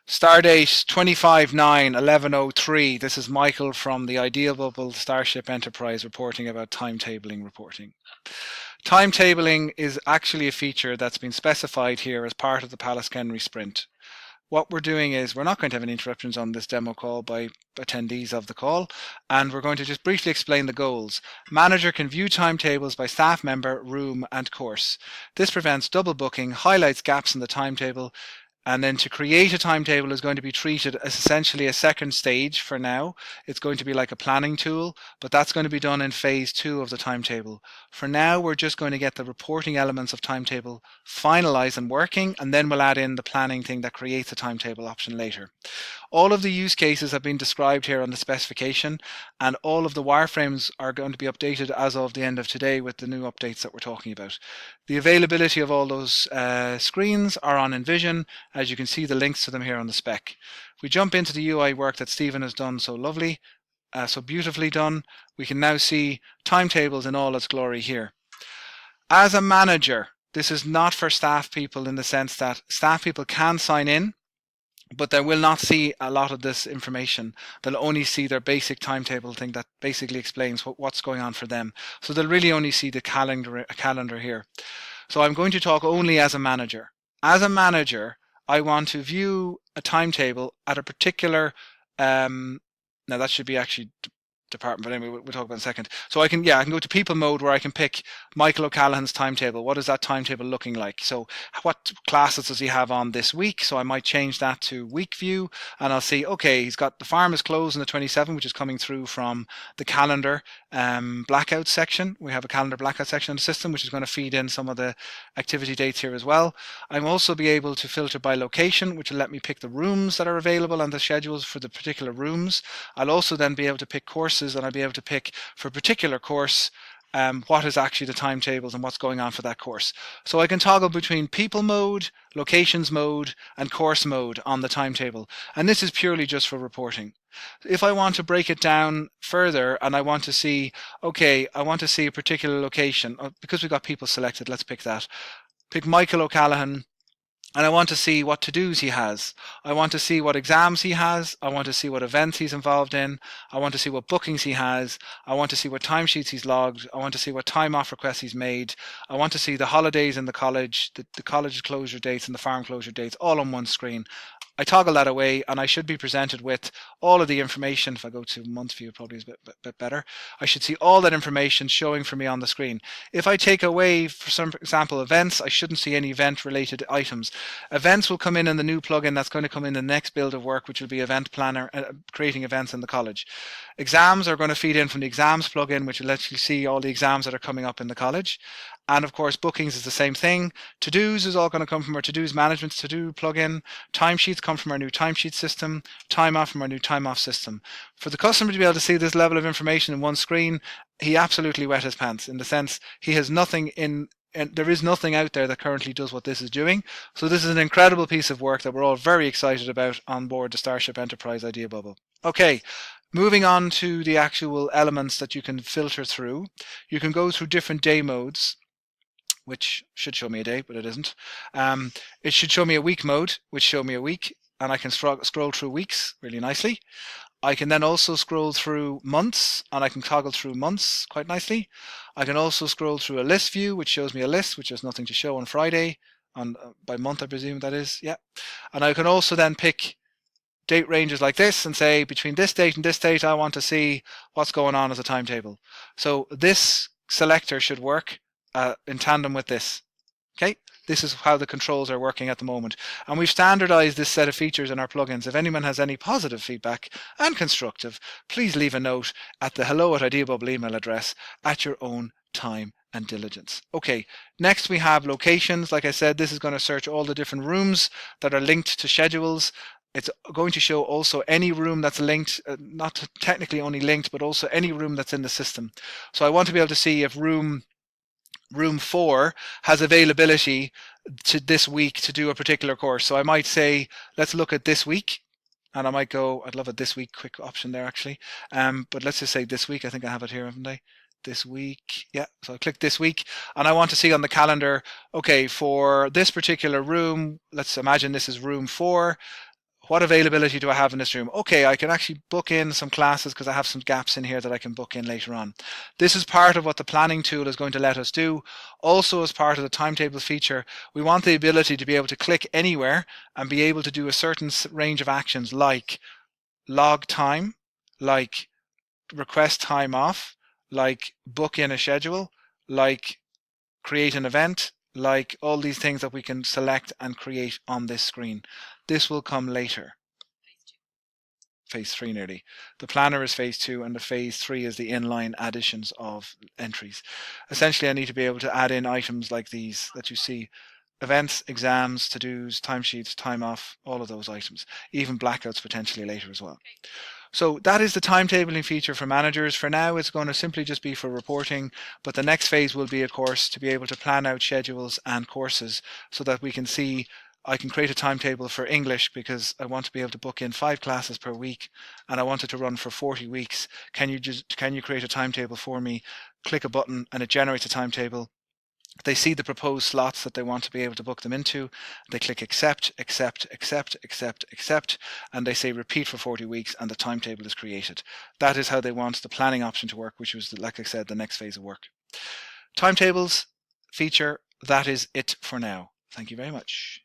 Stardate 25/9/1103. This is Michael from the Ideal Bubble Starship Enterprise reporting about timetabling reporting. Timetabling is actually a feature that's been specified here as part of the Palace Kenry sprint. What we're doing is we're not going to have any interruptions on this demo call by attendees of the call, and we're going to just briefly explain the goals. Manager can view timetables by staff member, room, and course. This prevents double booking, highlights gaps in the timetable, and then to create a timetable is going to be treated as essentially a second stage for now. It's going to be like a planning tool, but that's going to be done in phase 2 of the timetable. For now, we're just going to get the reporting elements of timetable finalized and working, and then we'll add in the planning thing that creates a timetable option later. All of the use cases have been described here on the specification, and all of the wireframes are going to be updated as of the end of today with the new updates that we're talking about. The availability of all those screens are on Envision, as you can see the links to them here on the spec. If we jump into the UI work that Stephen has done so lovely, so beautifully done, we can now see timetables in all its glory here. As a manager, this is not for staff people in the sense that staff people can sign in, but they will not see a lot of this information. They'll only see their basic timetable thing that basically explains what's going on for them. So they'll really only see the calendar here. So I'm going to talk only as a manager. As a manager, I want to view a timetable at a particular, now that should be actually department, but anyway, we'll talk about in a second. So I can go to people mode where I can pick Michael O'Callaghan's timetable. What is that timetable looking like? So what classes does he have on this week? So I might change that to week view, and I'll see, okay, he's got the farm is closed on the 27th, which is coming through from the calendar blackout section. We have a calendar blackout section in the system, which is going to feed in some of the activity dates here as well. I'm also be able to filter by location, which will let me pick the rooms that are available and the schedules for the particular rooms. I'll also then be able to pick courses, and I'll be able to pick for a particular course what is actually the timetables and what's going on for that course. So I can toggle between people mode, locations mode, and course mode on the timetable. And this is purely just for reporting. If I want to break it down further and I want to see, okay, I want to see a particular location, because we've got people selected, let's pick that. Pick Michael O'Callaghan, and I want to see what to-dos he has. I want to see what exams he has. I want to see what events he's involved in. I want to see what bookings he has. I want to see what timesheets he's logged. I want to see what time off requests he's made. I want to see the holidays in the college, the college closure dates and the farm closure dates all on one screen. I toggle that away, and I should be presented with all of the information. If I go to month view, probably is a bit better. I should see all that information showing for me on the screen. If I take away, for some example, events, I shouldn't see any event-related items. Events will come in the new plugin that's going to come in the next build of work, which will be Event Planner, creating events in the college. Exams are going to feed in from the exams plugin, which will let you see all the exams that are coming up in the college. And of course, bookings is the same thing. To-dos is all going to come from our to-dos management to-do plugin. Timesheets come from our new timesheet system. Time off from our new time off system. For the customer to be able to see this level of information in one screen, he absolutely wet his pants, in the sense he has nothing in, and there is nothing out there that currently does what this is doing. So this is an incredible piece of work that we're all very excited about on board the Starship Enterprise Idea Bubble. Okay, moving on to the actual elements that you can filter through. You can go through different day modes, which should show me a day, but it isn't. It should show me a week mode, which show me a week, and I can scroll through weeks really nicely. I can then also scroll through months, and I can toggle through months quite nicely. I can also scroll through a list view, which shows me a list, which has nothing to show on Friday, by month I presume that is, yeah. And I can also then pick date ranges like this and say, between this date and this date, I want to see what's going on as a timetable. So this selector should work in tandem with this. Okay, this is how the controls are working at the moment. And we've standardized this set of features in our plugins. If anyone has any positive feedback and constructive, please leave a note at the hello@ideabubble email address at your own time and diligence. Okay, next we have locations. Like I said, this is going to search all the different rooms that are linked to schedules. It's going to show also any room that's linked, not technically only linked, but also any room that's in the system. So I want to be able to see if room 4 has availability to this week to do a particular course. So I might say, let's look at this week. And I might go, I'd love a this week quick option there actually. But let's just say this week. I think I have it here, haven't I? This week. Yeah, so I click this week and I want to see on the calendar, okay, for this particular room, let's imagine this is room 4. what availability do I have in this room? Okay, I can actually book in some classes because I have some gaps in here that I can book in later on. This is part of what the planning tool is going to let us do. Also, as part of the timetable feature, we want the ability to be able to click anywhere and be able to do a certain range of actions like log time, like request time off, like book in a schedule, like create an event, like all these things that we can select and create on this screen. This will come later. Phase 3 nearly. The planner is phase 2 and the phase 3 is the inline additions of entries. Essentially, I need to be able to add in items like these that you see. Events, exams, to-dos, timesheets, time off, all of those items. Even blackouts potentially later as well. So that is the timetabling feature for managers. For now, it's going to simply just be for reporting, but the next phase will be, of course, to be able to plan out schedules and courses so that we can see, I can create a timetable for English because I want to be able to book in 5 classes per week and I want it to run for 40 weeks. Can you create a timetable for me? Click a button and it generates a timetable. They see the proposed slots that they want to be able to book them into. They click accept, accept, accept, accept, accept, and they say repeat for 40 weeks and the timetable is created. That is how they want the planning option to work, which was, like I said, the next phase of work. Timetables feature, that is it for now. Thank you very much.